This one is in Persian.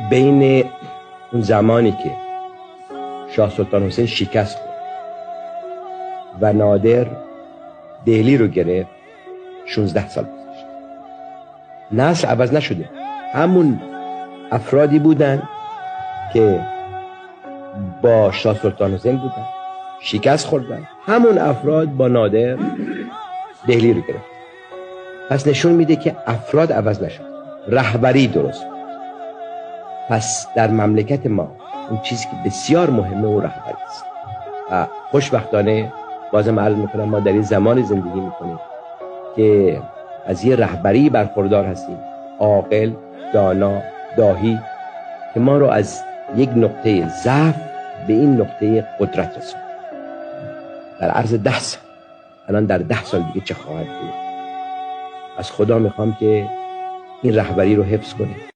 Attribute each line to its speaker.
Speaker 1: بین اون زمانی که شاه سلطان حسین شکست خورد و نادر دهلی رو گرفت 16 سال گذشت. نسل عوض نشده، همون افرادی بودن که با شاه سلطان حسین بودن، شکست خوردن، همون افراد با نادر دهلی رو گرفت. پس نشون میده که افراد عوض نشد، رهبری درست بود. پس در مملکت ما اون چیزی که بسیار مهمه اون رهبری است و خوشبختانه بازم عرض میکنم ما در این زمانی زندگی میکنیم که از یه رهبری برخوردار هستیم، عاقل، دانا، داهی، که ما رو از یک نقطه ضعف به این نقطه قدرت رسوند در عرض 10 سال. الان در 10 سال دیگه چه خواهد بود؟ از خدا میخوام که این رهبری رو حفظ کنه.